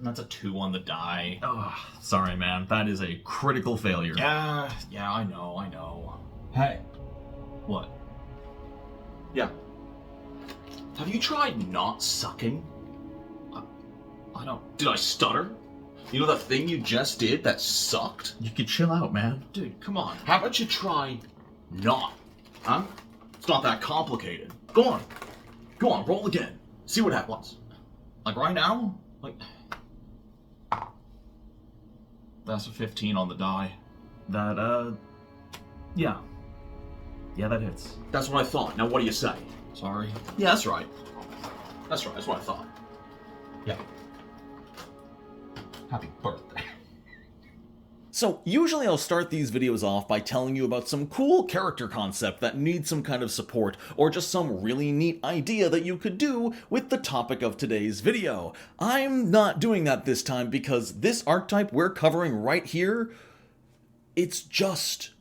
That's a 2 on the die. Ugh, sorry, man. That is a critical failure. Yeah, I know. Hey. What? Yeah. Have you tried not sucking? I don't... Did I stutter? You know that thing you just did that sucked? You could chill out, man. Dude, come on. How about you try not? Huh? It's not that complicated. Go on, roll again. See what happens. Like right now? Like... That's a 15 on the die. That, yeah. Yeah, that hits. That's what I thought. Now what do you say? Sorry. Yeah, that's right. That's what I thought. Yeah. Happy birthday. So, usually I'll start these videos off by telling you about some cool character concept that needs some kind of support, or just some really neat idea that you could do with the topic of today's video. I'm not doing that this time because this archetype we're covering right here, it's just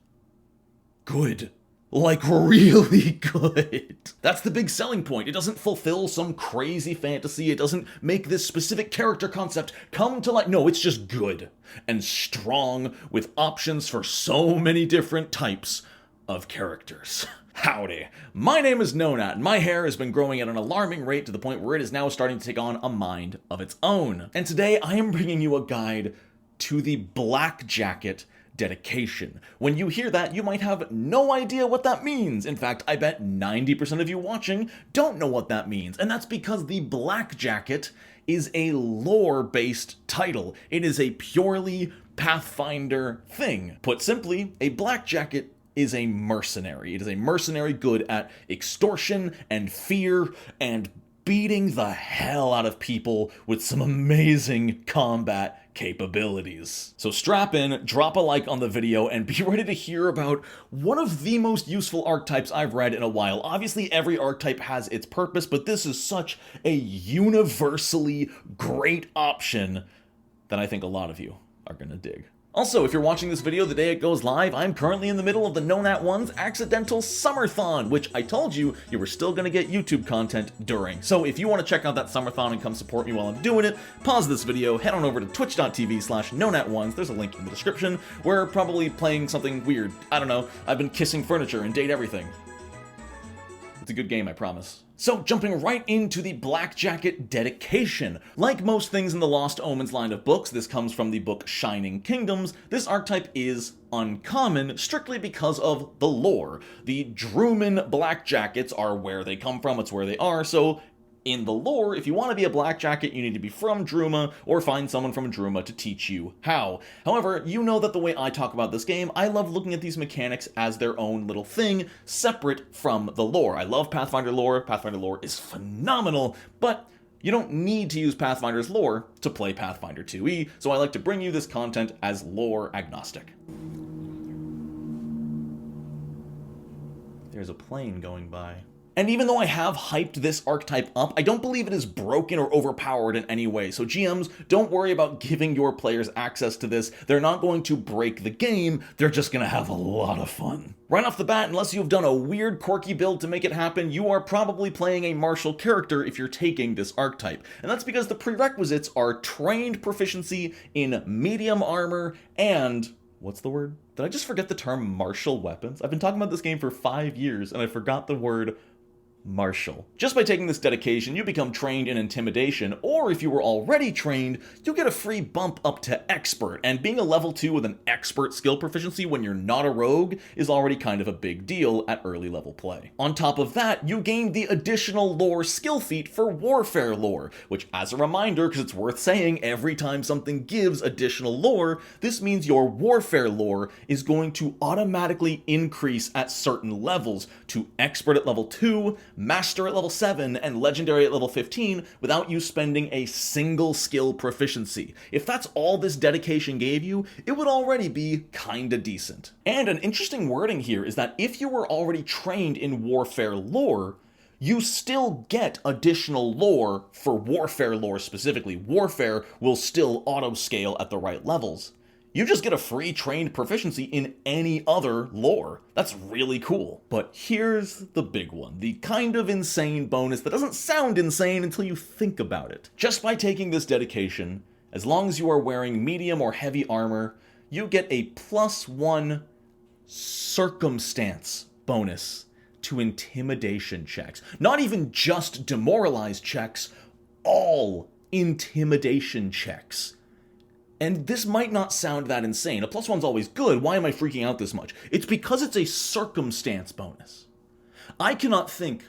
good. Like, really good. That's the big selling point. It doesn't fulfill some crazy fantasy. It doesn't make this specific character concept come to life. No, it's just good and strong with options for so many different types of characters. Howdy. My name is Nonat, and my hair has been growing at an alarming rate to the point where it is now starting to take on a mind of its own. And today I am bringing you a guide to the Blackjacket dedication. When you hear that, you might have no idea what that means. In fact, I bet 90% of you watching don't know what that means. And that's because the Blackjacket is a lore-based title. It is a purely Pathfinder thing. Put simply, a Blackjacket is a mercenary. It is a mercenary good at extortion and fear and beating the hell out of people with some amazing combat capabilities. So strap in, drop a like on the video, and be ready to hear about one of the most useful archetypes I've read in a while. Obviously, every archetype has its purpose, but this is such a universally great option that I think a lot of you are gonna dig. Also, if you're watching this video the day it goes live, I'm currently in the middle of the Nonat1's Accidental Summerthon, which I told you were still going to get YouTube content during. So if you want to check out that Summerthon and come support me while I'm doing it, pause this video, head on over to twitch.tv/Nonat1s, there's a link in the description. We're probably playing something weird. I don't know, I've been kissing furniture and date everything. It's a good game, I promise. So, jumping right into the Blackjacket dedication. Like most things in the Lost Omens line of books, this comes from the book Shining Kingdoms, this archetype is uncommon strictly because of the lore. The Druman Blackjackets are where they come from, it's where they are, so in the lore, if you want to be a Blackjacket, you need to be from Druma, or find someone from Druma to teach you how. However, you know that the way I talk about this game, I love looking at these mechanics as their own little thing, separate from the lore. I love Pathfinder lore. Pathfinder lore is phenomenal, but you don't need to use Pathfinder's lore to play Pathfinder 2e, so I like to bring you this content as lore agnostic. There's a plane going by. And even though I have hyped this archetype up, I don't believe it is broken or overpowered in any way. So GMs, don't worry about giving your players access to this. They're not going to break the game, they're just going to have a lot of fun. Right off the bat, unless you've done a weird quirky build to make it happen, you are probably playing a martial character if you're taking this archetype. And that's because the prerequisites are trained proficiency in medium armor and... what's the word? Did I just forget the term martial weapons? I've been talking about this game for 5 years and I forgot the word martial. Just by taking this dedication, you become trained in intimidation, or if you were already trained, you get a free bump up to expert, and being a level 2 with an expert skill proficiency when you're not a rogue is already kind of a big deal at early level play. On top of that, you gain the additional lore skill feat for warfare lore, which, as a reminder, because it's worth saying every time something gives additional lore, this means your warfare lore is going to automatically increase at certain levels to expert at level 2, master at level 7, and legendary at level 15 without you spending a single skill proficiency. If that's all this dedication gave you, it would already be kinda decent. And an interesting wording here is that if you were already trained in warfare lore, you still get additional lore for warfare lore specifically. Warfare will still auto-scale at the right levels. You just get a free trained proficiency in any other lore. That's really cool. But here's the big one, the kind of insane bonus that doesn't sound insane until you think about it. Just by taking this dedication, As long as you are wearing medium or heavy armor, you get a +1 circumstance bonus to intimidation checks. Not even just demoralized checks, all intimidation checks. And this might not sound that insane. A +1's always good. Why am I freaking out this much? It's because it's a circumstance bonus. I cannot think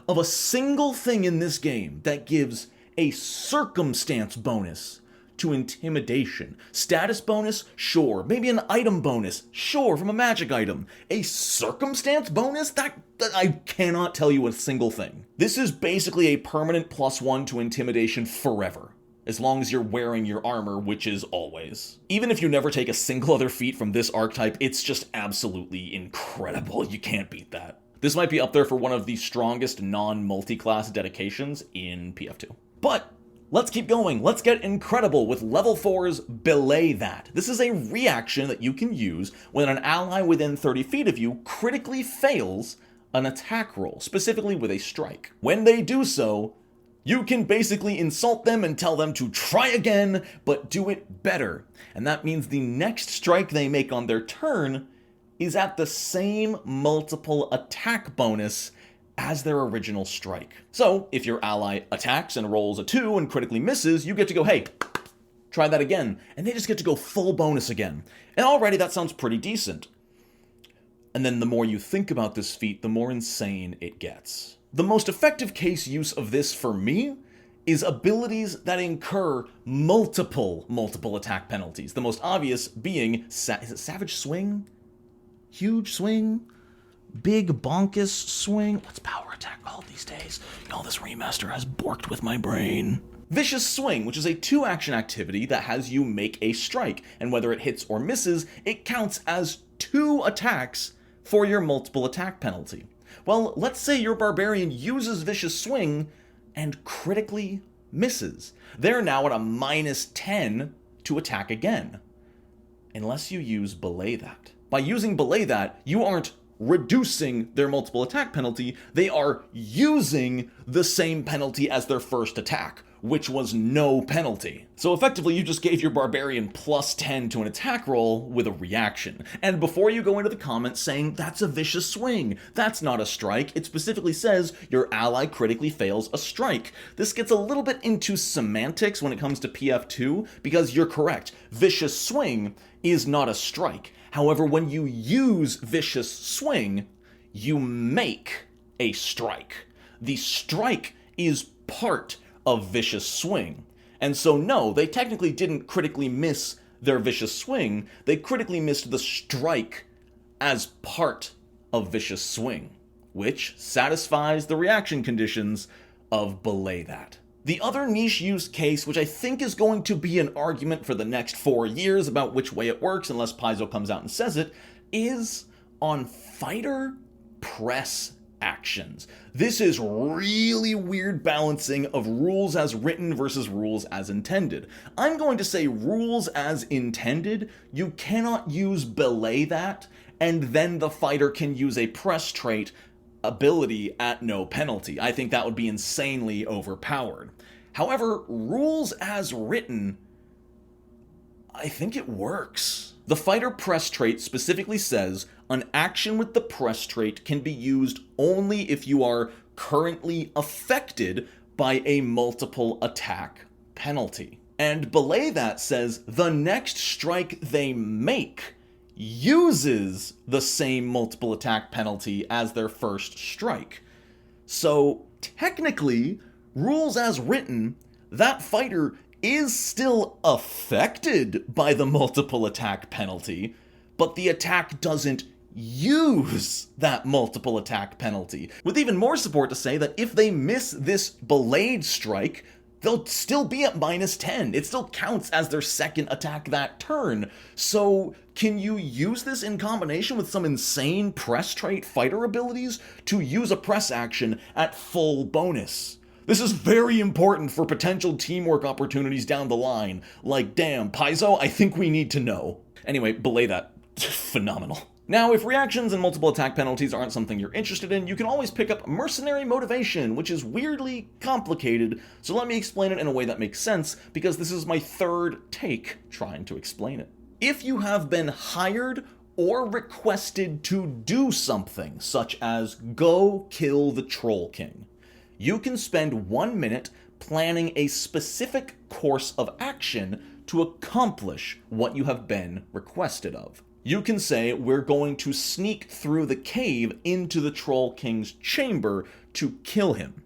of a single thing in this game that gives a circumstance bonus to intimidation. Status bonus? Sure. Maybe an item bonus? Sure, from a magic item. A circumstance bonus? That I cannot tell you a single thing. This is basically a permanent +1 to intimidation forever, as long as you're wearing your armor, which is always. Even if you never take a single other feat from this archetype, it's just absolutely incredible. You can't beat that. This might be up there for one of the strongest non-multi-class dedications in PF2. But let's keep going. Let's get incredible with level 4's Blay That. This is a reaction that you can use when an ally within 30 feet of you critically fails an attack roll, specifically with a strike. When they do so, you can basically insult them and tell them to try again, but do it better. And that means the next strike they make on their turn is at the same multiple attack bonus as their original strike. So, if your ally attacks and rolls a 2 and critically misses, you get to go, hey, try that again. And they just get to go full bonus again. And already that sounds pretty decent. And then the more you think about this feat, the more insane it gets. The most effective case use of this for me is abilities that incur multiple attack penalties. The most obvious being, is it Savage Swing? Huge Swing? Big Bonkus Swing? What's Power Attack called these days? This remaster has borked with my brain. Vicious Swing, which is a 2-action activity that has you make a strike, and whether it hits or misses, it counts as 2 attacks for your multiple attack penalty. Well, let's say your barbarian uses Vicious Swing and critically misses. They're now at a -10 to attack again, unless you use Blay That. By using Blay That, you aren't reducing their multiple attack penalty, they are using the same penalty as their first attack, which was no penalty. So effectively, you just gave your barbarian +10 to an attack roll with a reaction. And before you go into the comments saying, that's a vicious swing, that's not a strike, it specifically says your ally critically fails a strike. This gets a little bit into semantics when it comes to PF2, because you're correct, vicious swing is not a strike. However, when you use vicious swing, you make a strike. The strike is part of vicious swing. And so no, they technically didn't critically miss their vicious swing, they critically missed the strike as part of vicious swing, which satisfies the reaction conditions of Blay That. The other niche use case, which I think is going to be an argument for the next 4 years about which way it works, unless Paizo comes out and says it, is on fighter press actions. This is really weird balancing of rules as written versus rules as intended. I'm going to say rules as intended, you cannot use Belay That, and then the fighter can use a press trait ability at no penalty. I think that would be insanely overpowered. However, rules as written, I think it works. The fighter press trait specifically says an action with the press trait can be used only if you are currently affected by a multiple attack penalty. And Belay That says the next strike they make uses the same multiple attack penalty as their first strike. So technically, rules as written, that fighter is still affected by the multiple attack penalty, but the attack doesn't use that multiple attack penalty. With even more support to say that if they miss this belayed strike, they'll still be at -10. It still counts as their second attack that turn. So can you use this in combination with some insane press trait fighter abilities to use a press action at full bonus? This is very important for potential teamwork opportunities down the line. Like, damn, Paizo, I think we need to know. Anyway, Belay That, phenomenal. Now, if reactions and multiple attack penalties aren't something you're interested in, you can always pick up Mercenary Motivation, which is weirdly complicated, so let me explain it in a way that makes sense, because this is my third take trying to explain it. If you have been hired or requested to do something, such as go kill the Troll King, you can spend 1 minute planning a specific course of action to accomplish what you have been requested of. You can say, we're going to sneak through the cave into the Troll King's chamber to kill him.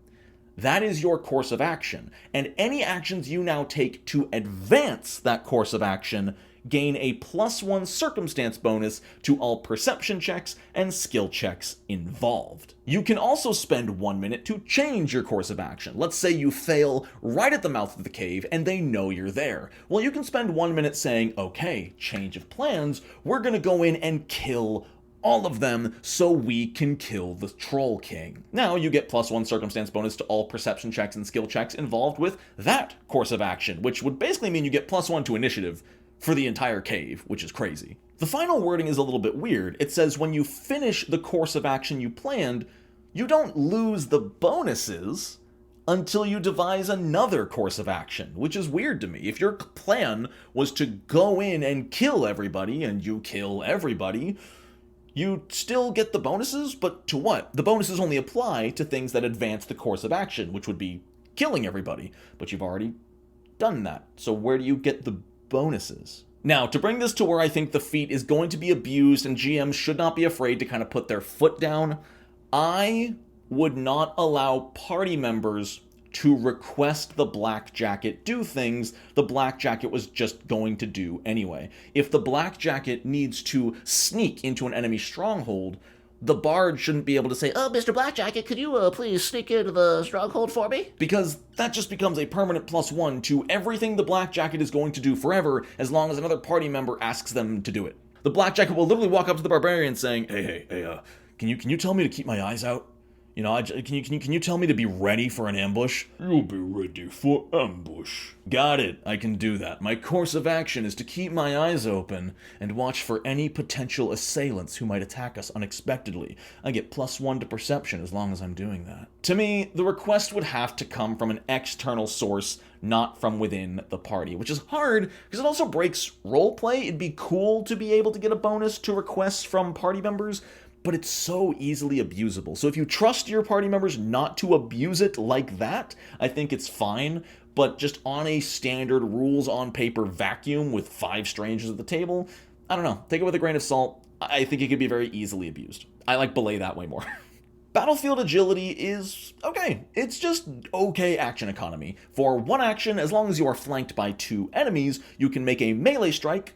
That is your course of action, and any actions you now take to advance that course of action gain a +1 circumstance bonus to all perception checks and skill checks involved. You can also spend 1 minute to change your course of action. Let's say you fail right at the mouth of the cave and they know you're there. Well, you can spend 1 minute saying, okay, change of plans, we're gonna go in and kill all of them so we can kill the Troll King. Now you get +1 circumstance bonus to all perception checks and skill checks involved with that course of action, which would basically mean you get +1 to initiative for the entire cave, which is crazy. The final wording is a little bit weird. It says when you finish the course of action you planned, you don't lose the bonuses until you devise another course of action, which is weird to me. If your plan was to go in and kill everybody, and you kill everybody, you still get the bonuses, but to what? The bonuses only apply to things that advance the course of action, which would be killing everybody, but you've already done that. So where do you get the bonuses? Now, to bring this to where I think the feat is going to be abused and GMs should not be afraid to kind of put their foot down, I would not allow party members to request the Blackjacket do things the Blackjacket was just going to do anyway. If the Blackjacket needs to sneak into an enemy stronghold, the bard shouldn't be able to say, oh, Mr. Blackjacket, could you please sneak into the stronghold for me? Because that just becomes a permanent +1 to everything the Blackjacket is going to do forever, as long as another party member asks them to do it. The Blackjacket will literally walk up to the barbarian saying, hey, can you tell me to keep my eyes out? You know, can you tell me to be ready for an ambush? You'll be ready for ambush. Got it, I can do that. My course of action is to keep my eyes open and watch for any potential assailants who might attack us unexpectedly. I get +1 to perception as long as I'm doing that. To me, the request would have to come from an external source, not from within the party, which is hard because it also breaks roleplay. It'd be cool to be able to get a bonus to requests from party members, but it's so easily abusable. So if you trust your party members not to abuse it like that, I think it's fine, but just on a standard rules on paper vacuum with 5 strangers at the table, I don't know, take it with a grain of salt. I think it could be very easily abused. I like Belay That way more. Battlefield agility is okay. It's just okay action economy. For 1 action, as long as you are flanked by 2 enemies, you can make a melee strike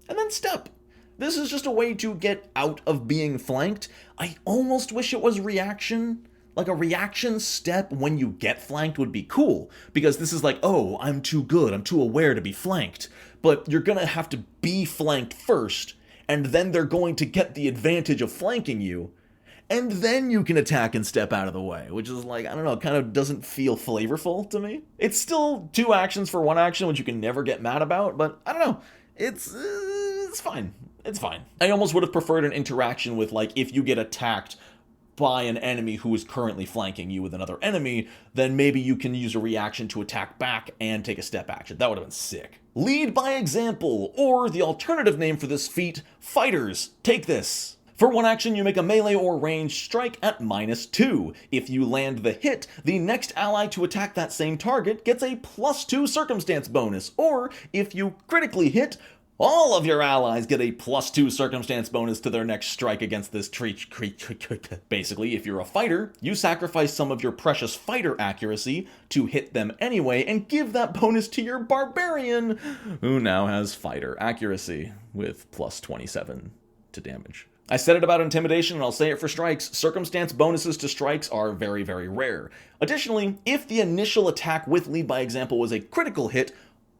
and then step. This is just a way to get out of being flanked. I almost wish it was reaction. Like a reaction step when you get flanked would be cool, because this is like, oh, I'm too good, I'm too aware to be flanked. But you're gonna have to be flanked first, and then they're going to get the advantage of flanking you, and then you can attack and step out of the way, which is like, I don't know, kind of doesn't feel flavorful to me. It's still 2 actions for 1 action, which you can never get mad about, but I don't know, it's fine. It's fine. I almost would have preferred an interaction with, like, if you get attacked by an enemy who is currently flanking you with another enemy, then maybe you can use a reaction to attack back and take a step action. That would have been sick. Lead by example, or the alternative name for this feat, fighters. Take this. For 1 action, you make a melee or ranged strike at -2. If you land the hit, the next ally to attack that same target gets a +2 circumstance bonus, or if you critically hit, all of your allies get a +2 circumstance bonus to their next strike against this creature. Basically, if you're a fighter, you sacrifice some of your precious fighter accuracy to hit them anyway and give that bonus to your barbarian, who now has fighter accuracy with +27 to damage. I said it about intimidation, and I'll say it for strikes. Circumstance bonuses to strikes are very, very rare. Additionally, if the initial attack with lead by example was a critical hit,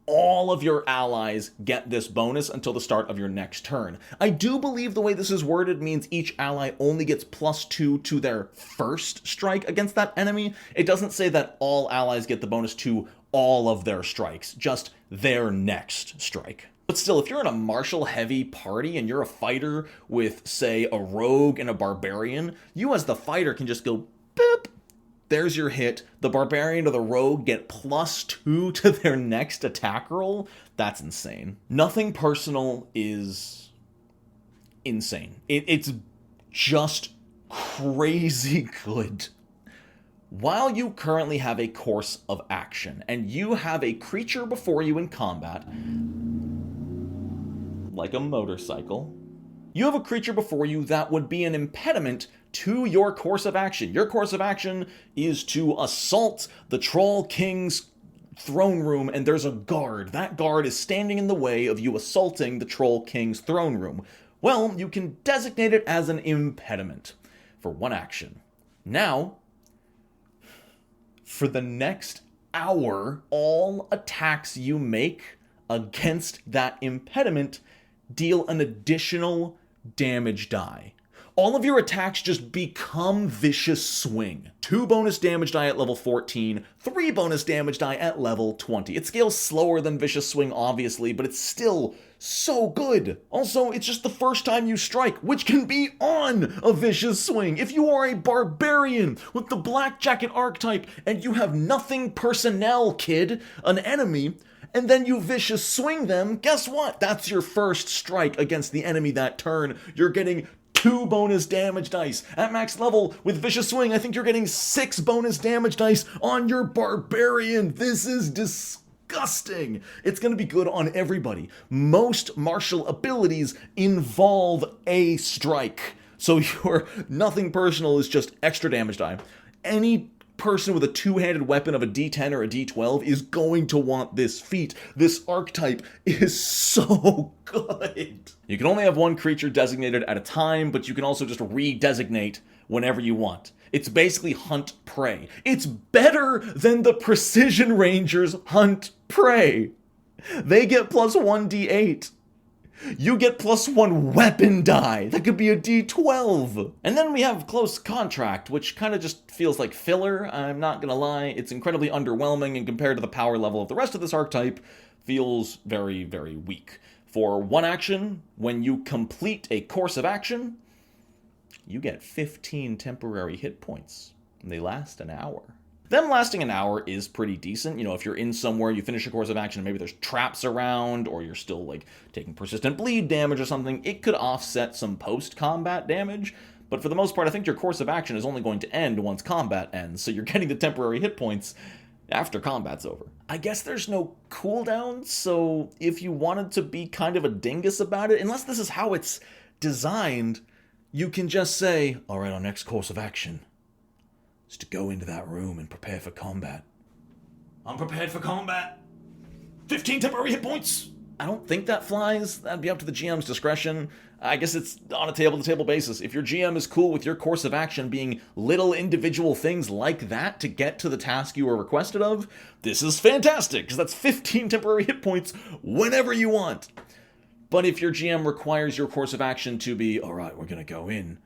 all of your allies get this bonus until the start of your next turn. I do believe the way this is worded means each ally only gets +2 to their first strike against that enemy. It doesn't say that all allies get the bonus to all of their strikes, just their next strike. But still, if you're in a martial-heavy party and you're a fighter with, say, a rogue and a barbarian, you as the fighter can just go, boop, there's your hit. The barbarian or the rogue get +2 to their next attack roll. That's insane. Nothing personal is insane. It's just crazy good. While you currently have a course of action, and you have a creature before you in combat, like a motorcycle, you have a creature before you that would be an impediment to your course of action. Your course of action is to assault the Troll King's throne room, and there's a guard. That guard is standing in the way of you assaulting the Troll King's throne room. Well, you can designate it as an impediment for 1 action. Now, for the next hour, all attacks you make against that impediment deal an additional damage die. All of your attacks just become Vicious Swing. 2 bonus damage die at level 14, 3 bonus damage die at level 20. It scales slower than Vicious Swing, obviously, but it's still so good. Also, it's just the first time you strike, which can be on a Vicious Swing. If you are a barbarian with the Blackjacket archetype and you have nothing personnel, kid, an enemy, and then you Vicious Swing them, guess what? That's your first strike against the enemy that turn. You're getting 2 bonus damage dice. At max level, with Vicious Swing, I think you're getting 6 bonus damage dice on your barbarian. This is disgusting. It's going to be good on everybody. Most martial abilities involve a strike. So your nothing personal is just extra damage die. Any person with a 2-handed weapon of a D10 or a D12 is going to want this feat. This archetype is so good. You can only have 1 creature designated at a time, but you can also just redesignate whenever you want. It's basically hunt prey. It's better than the Precision Rangers hunt prey. They get +1 D8. You get +1 weapon die. That could be a D12. And then we have Close Contract, which kind of just feels like filler. I'm not gonna lie. It's incredibly underwhelming, and compared to the power level of the rest of this archetype, feels very, very weak. For 1 action, when you complete a course of action, you get 15 temporary hit points. And they last an hour. Them lasting an hour is pretty decent. You know, if you're in somewhere, you finish a course of action, and maybe there's traps around, or you're still, like, taking persistent bleed damage or something, it could offset some post-combat damage. But for the most part, I think your course of action is only going to end once combat ends, so you're getting the temporary hit points after combat's over. I guess there's no cooldown, so if you wanted to be kind of a dingus about it, unless this is how it's designed, you can just say, all right, our next course of action is to go into that room and prepare for combat. I'm prepared for combat. 15 temporary hit points. I don't think that flies. That'd be up to the GM's discretion. I guess it's on a table-to-table basis. If your GM is cool with your course of action being little individual things like that to get to the task you were requested of, this is fantastic, because that's 15 temporary hit points whenever you want. But if your GM requires your course of action to be, all right, we're going to go in,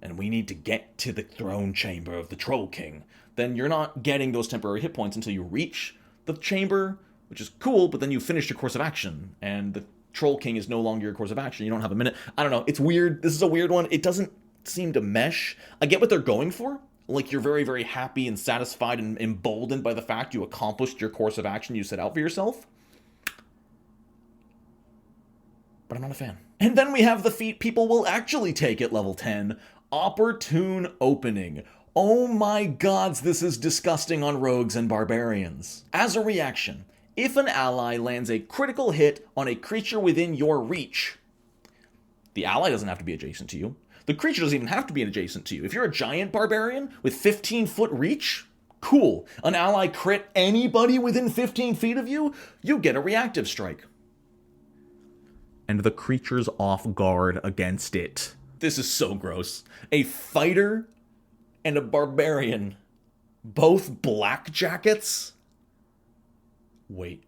and we need to get to the throne chamber of the Troll King, then you're not getting those temporary hit points until you reach the chamber, which is cool, but then you finish your course of action, and the Troll King is no longer your course of action. You don't have a minute. I don't know. It's weird. This is a weird one. It doesn't seem to mesh. I get what they're going for. Like, you're very, very happy and satisfied and emboldened by the fact you accomplished your course of action you set out for yourself. But I'm not a fan. And then we have the feat people will actually take at level 10, Opportune Opening. Oh my gods, this is disgusting on rogues and barbarians. As a reaction, if an ally lands a critical hit on a creature within your reach, the ally doesn't have to be adjacent to you. The creature doesn't even have to be adjacent to you. If you're a giant barbarian with 15-foot reach, cool. An ally crit anybody within 15 feet of you, you get a reactive strike. And the creature's off guard against it. This is so gross. A fighter and a barbarian, both blackjackets? Wait.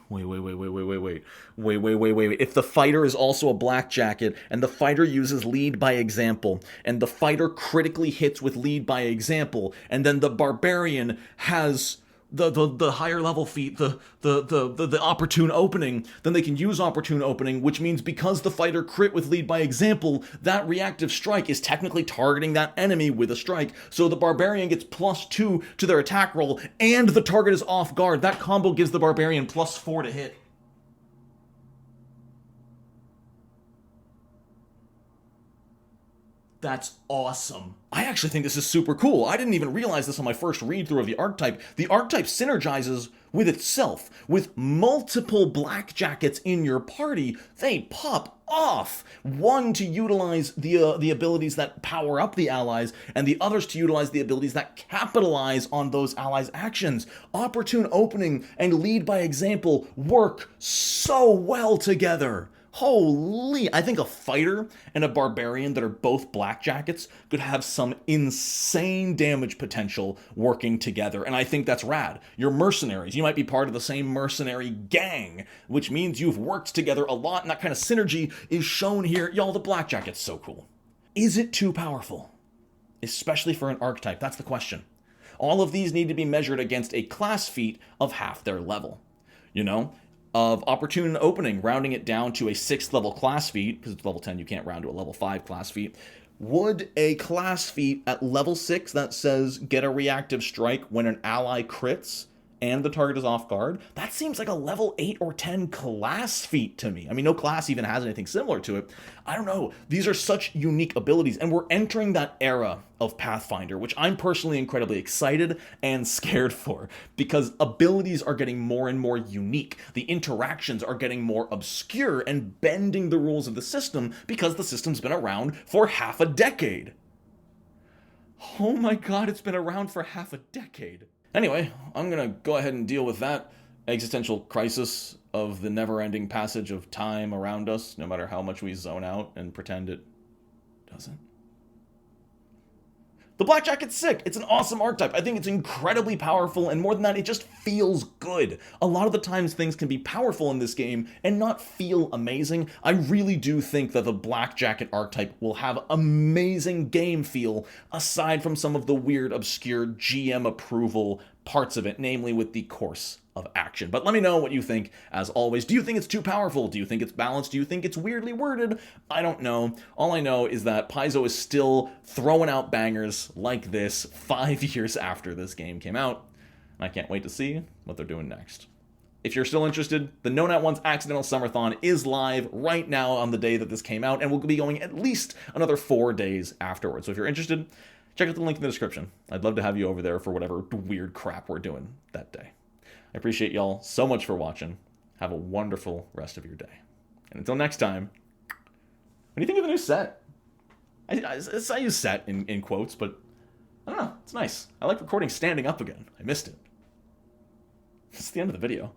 If the fighter is also a blackjacket, and the fighter uses lead by example, and the fighter critically hits with lead by example, and then the barbarian has the higher level feat, the opportune opening, then they can use opportune opening, which means because the fighter crit with lead by example, that reactive strike is technically targeting that enemy with a strike. So the barbarian gets +2 to their attack roll, and the target is off guard. That combo gives the barbarian +4 to hit. That's awesome. I actually think this is super cool. I didn't even realize this on my first read through of the archetype. The archetype synergizes with itself. With multiple blackjackets in your party, they pop off. One to utilize the abilities that power up the allies, and the others to utilize the abilities that capitalize on those allies' actions. Opportune opening and lead by example work so well together. Holy, I think a fighter and a barbarian that are both blackjackets could have some insane damage potential working together, and I think that's rad. You're mercenaries. You might be part of the same mercenary gang, which means you've worked together a lot, and that kind of synergy is shown here. Y'all, the blackjacket's so cool. Is it too powerful? Especially for an archetype, that's the question. All of these need to be measured against a class feat of half their level. You know? Of Opportune Opening, rounding it down to a 6th level class feat, because it's level 10, you can't round to a level 5 class feat. Would a class feat at level 6 that says get a reactive strike when an ally crits and the target is off guard, that seems like a level 8 or 10 class feat to me. I mean, no class even has anything similar to it. I don't know. These are such unique abilities, and we're entering that era of Pathfinder, which I'm personally incredibly excited and scared for, because abilities are getting more and more unique. The interactions are getting more obscure and bending the rules of the system because the system's been around for half a decade. Oh my god, it's been around for half a decade. Anyway, I'm gonna go ahead and deal with that existential crisis of the never-ending passage of time around us, no matter how much we zone out and pretend it doesn't. The Blackjacket's sick. It's an awesome archetype. I think it's incredibly powerful, and more than that, it just feels good. A lot of the times things can be powerful in this game and not feel amazing. I really do think that the Blackjacket archetype will have amazing game feel, aside from some of the weird, obscure GM approval parts of it, namely with the course of action. But let me know what you think, as always. Do you think it's too powerful? Do you think it's balanced? Do you think it's weirdly worded? I don't know. All I know is that Paizo is still throwing out bangers like this 5 years after this game came out, and I can't wait to see what they're doing next. If you're still interested, the No Nat 1's Accidental Summerthon is live right now on the day that this came out, and will be going at least another 4 days afterwards. So if you're interested, check out the link in the description. I'd love to have you over there for whatever weird crap we're doing that day. I appreciate y'all so much for watching. Have a wonderful rest of your day. And until next time, what do you think of the new set? I use set in quotes, but I don't know. It's nice. I like recording standing up again. I missed it. It's the end of the video.